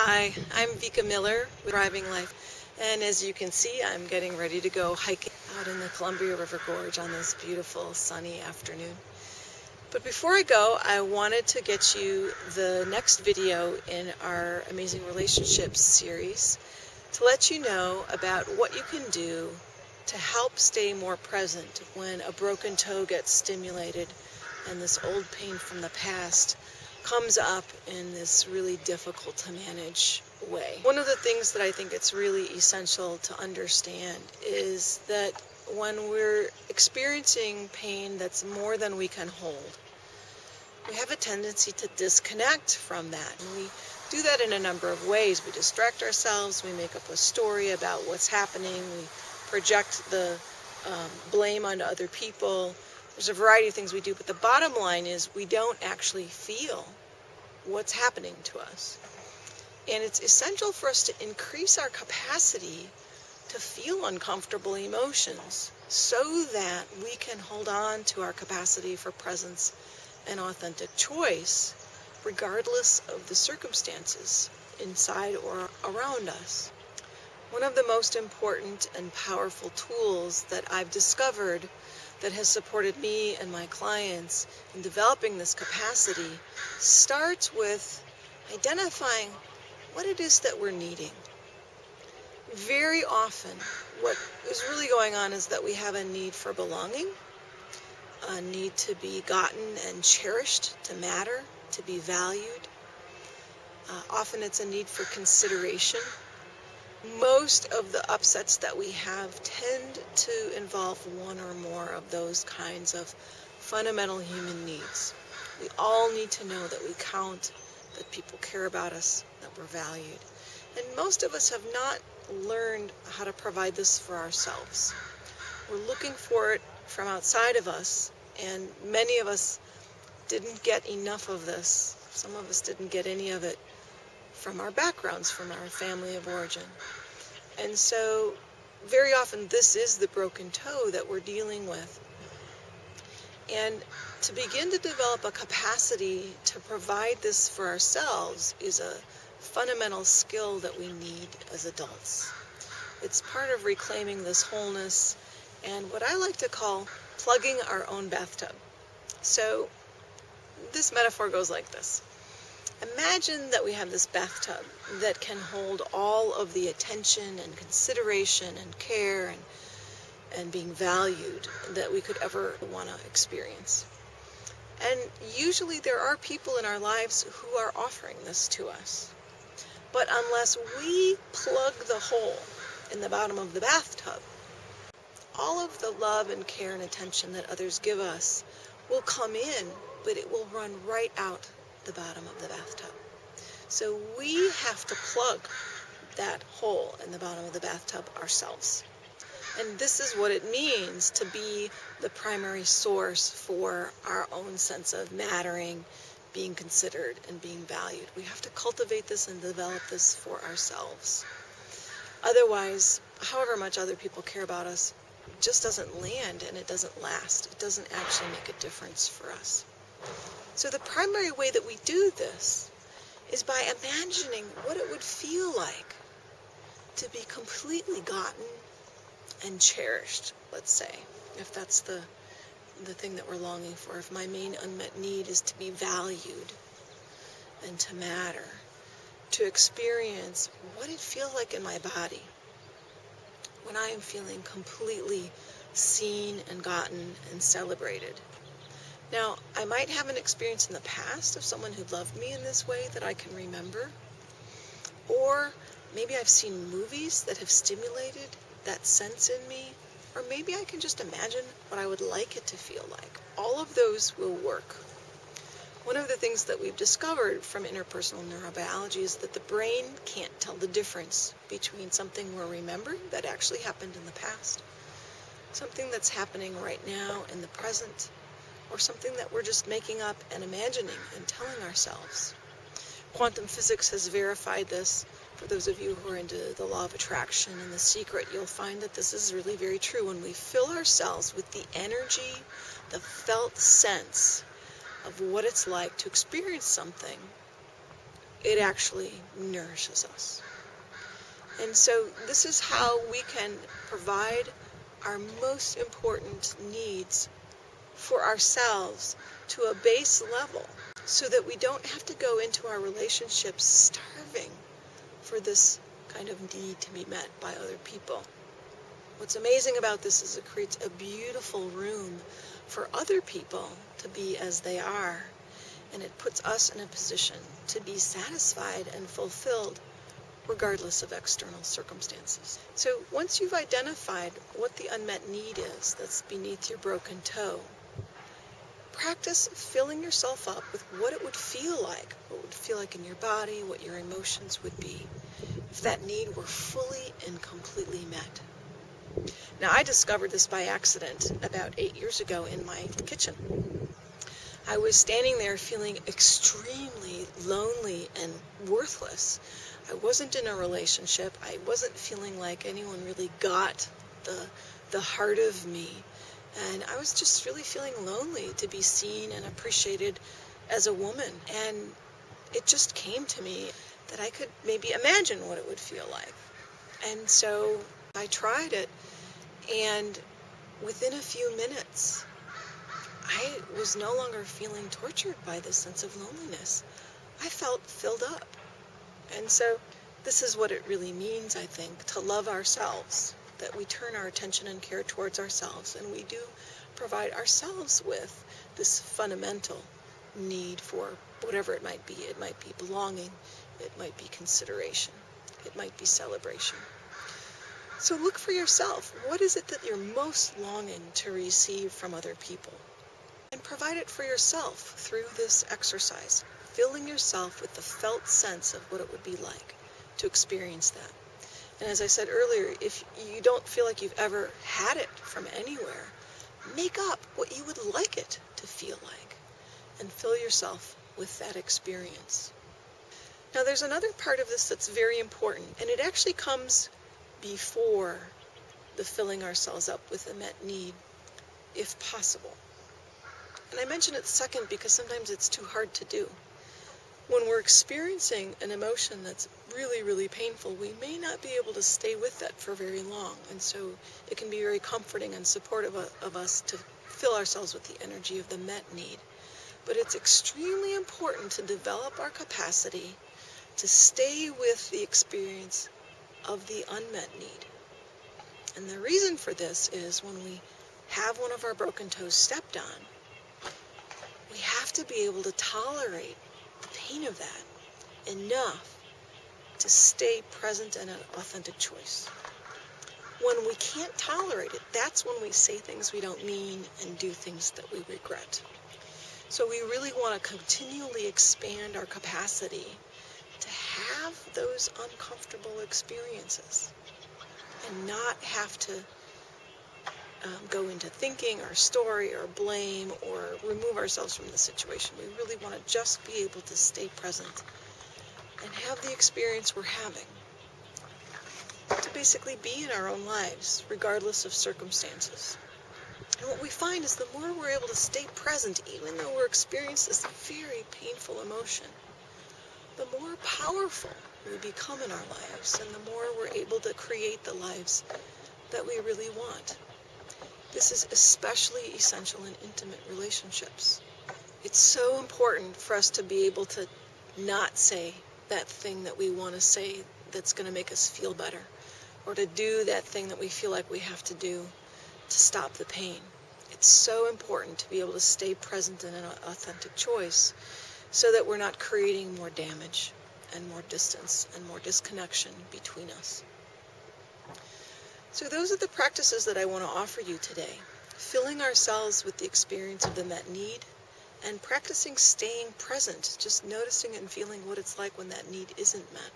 Hi, I'm Vika Miller with Thriving Life, and as you can see, I'm getting ready to go hiking out in the Columbia River Gorge on this beautiful sunny afternoon. But before I go, I wanted to get you the next video in our Amazing Relationships series to let you know about what you can do to help stay more present when a broken toe gets stimulated and this old pain from the past comes up in this really difficult to manage way. One of the things that I think it's really essential to understand is that when we're experiencing pain that's more than we can hold, we have a tendency to disconnect from that. And we do that in a number of ways. We distract ourselves, we make up a story about what's happening, we project the blame onto other people. There's a variety of things we do, but the bottom line is we don't actually feel what's happening to us. And it's essential for us to increase our capacity to feel uncomfortable emotions so that we can hold on to our capacity for presence and authentic choice, regardless of the circumstances inside or around us. One of the most important and powerful tools that I've discovered that has supported me and my clients in developing this capacity starts with identifying what it is that we're needing. Very often, what is really going on is that we have a need for belonging, a need to be gotten and cherished, to matter, to be valued. Often it's a need for consideration. Most of the upsets that we have tend to involve one or more of those kinds of fundamental human needs. We all need to know that we count, that people care about us, that we're valued. And most of us have not learned how to provide this for ourselves. We're looking for it from outside of us, and many of us didn't get enough of this. Some of us didn't get any of it from our backgrounds, from our family of origin. And so very often this is the broken toe that we're dealing with. And to begin to develop a capacity to provide this for ourselves is a fundamental skill that we need as adults. It's part of reclaiming this wholeness and what I like to call plugging our own bathtub. So this metaphor goes like this. Imagine that we have this bathtub that can hold all of the attention and consideration and care and being valued that we could ever want to experience. And usually there are people in our lives who are offering this to us. But unless we plug the hole in the bottom of the bathtub, all of the love and care and attention that others give us will come in, but it will run right out the bottom of the bathtub. So we have to plug that hole in the bottom of the bathtub ourselves. And this is what it means to be the primary source for our own sense of mattering, being considered, and being valued. We have to cultivate this and develop this for ourselves. Otherwise, however much other people care about us, it just doesn't land and it doesn't last. It doesn't actually make a difference for us. So the primary way that we do this is by imagining what it would feel like to be completely gotten and cherished, let's say, if that's the thing that we're longing for. If my main unmet need is to be valued and to matter, to experience what it feels like in my body when I am feeling completely seen and gotten and celebrated. Now, I might have an experience in the past of someone who loved me in this way that I can remember, or maybe I've seen movies that have stimulated that sense in me, or maybe I can just imagine what I would like it to feel like. All of those will work. One of the things that we've discovered from interpersonal neurobiology is that the brain can't tell the difference between something we're remembering that actually happened in the past, something that's happening right now in the present, or something that we're just making up and imagining and telling ourselves. Quantum physics has verified this. For those of you who are into the law of attraction and The Secret, you'll find that this is really very true. When we fill ourselves with the energy, the felt sense of what it's like to experience something, it actually nourishes us. And so this is how we can provide our most important needs for ourselves to a base level so that we don't have to go into our relationships starving for this kind of need to be met by other people. What's amazing about this is it creates a beautiful room for other people to be as they are, and it puts us in a position to be satisfied and fulfilled regardless of external circumstances. So once you've identified what the unmet need is that's beneath your broken toe, practice filling yourself up with what it would feel like, what it would feel like in your body, what your emotions would be, if that need were fully and completely met. Now, I discovered this by accident about 8 years ago in my kitchen. I was standing there feeling extremely lonely and worthless. I wasn't in a relationship. I wasn't feeling like anyone really got the heart of me. And I was just really feeling lonely to be seen and appreciated as a woman. And it just came to me that I could maybe imagine what it would feel like. And so I tried it, and within a few minutes, I was no longer feeling tortured by this sense of loneliness. I felt filled up. And so this is what it really means, I think, to love ourselves, that we turn our attention and care towards ourselves, and we do provide ourselves with this fundamental need for whatever it might be. It might be belonging, it might be consideration, it might be celebration. So look for yourself. What is it that you're most longing to receive from other people? And provide it for yourself through this exercise, filling yourself with the felt sense of what it would be like to experience that. And as I said earlier, if you don't feel like you've ever had it from anywhere, make up what you would like it to feel like and fill yourself with that experience. Now, there's another part of this that's very important, and it actually comes before the filling ourselves up with a met need, if possible. And I mention it second because sometimes it's too hard to do. When we're experiencing an emotion that's really, really painful, we may not be able to stay with that for very long. And so it can be very comforting and supportive of us to fill ourselves with the energy of the met need. But it's extremely important to develop our capacity to stay with the experience of the unmet need. And the reason for this is when we have one of our broken toes stepped on, we have to be able to tolerate the pain of that enough to stay present in an authentic choice. When we can't tolerate it, that's when we say things we don't mean and do things that we regret. So we really want to continually expand our capacity to have those uncomfortable experiences and not have to go into thinking or story or blame or remove ourselves from the situation. We really want to just be able to stay present and have the experience we're having, to basically be in our own lives regardless of circumstances. And what we find is the more we're able to stay present, even though we're experiencing this very painful emotion, the more powerful we become in our lives, and the more we're able to create the lives that we really want. This is especially essential in intimate relationships. It's so important for us to be able to not say that thing that we want to say that's going to make us feel better, or to do that thing that we feel like we have to do to stop the pain. It's so important to be able to stay present in an authentic choice so that we're not creating more damage and more distance and more disconnection between us. So those are the practices that I want to offer you today. Filling ourselves with the experience of the met need, and practicing staying present, just noticing and feeling what it's like when that need isn't met.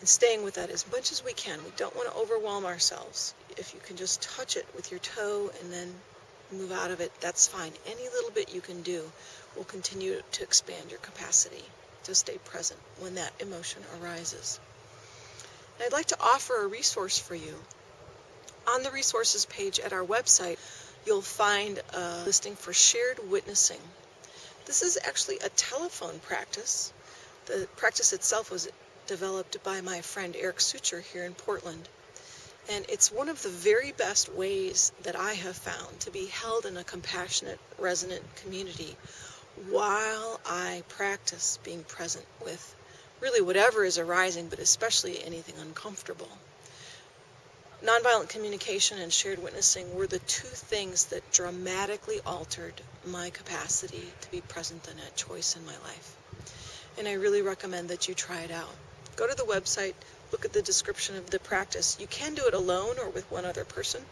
And staying with that as much as we can. We don't want to overwhelm ourselves. If you can just touch it with your toe and then move out of it, that's fine. Any little bit you can do will continue to expand your capacity to stay present when that emotion arises. And I'd like to offer a resource for you. On the resources page at our website, you'll find a listing for shared witnessing. This is actually a telephone practice The practice itself was developed by my friend Eric Suture here in Portland. And it's one of the very best ways that I have found to be held in a compassionate, resonant community while I practice being present with really whatever is arising, but especially anything uncomfortable. Nonviolent communication and shared witnessing were the two things that dramatically altered my capacity to be present and at choice in my life. And I really recommend that you try it out. Go to the website, look at the description of the practice. You can do it alone or with one other person,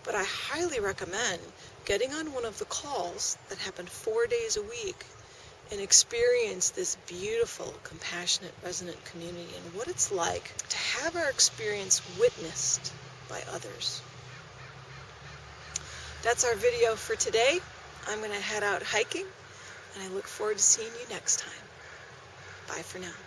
but I highly recommend getting on one of the calls that happen 4 days a week and experience this beautiful, compassionate, resonant community and what it's like to have our experience witnessed by others. That's our video for today. I'm going to head out hiking, and I look forward to seeing you next time. Bye for now.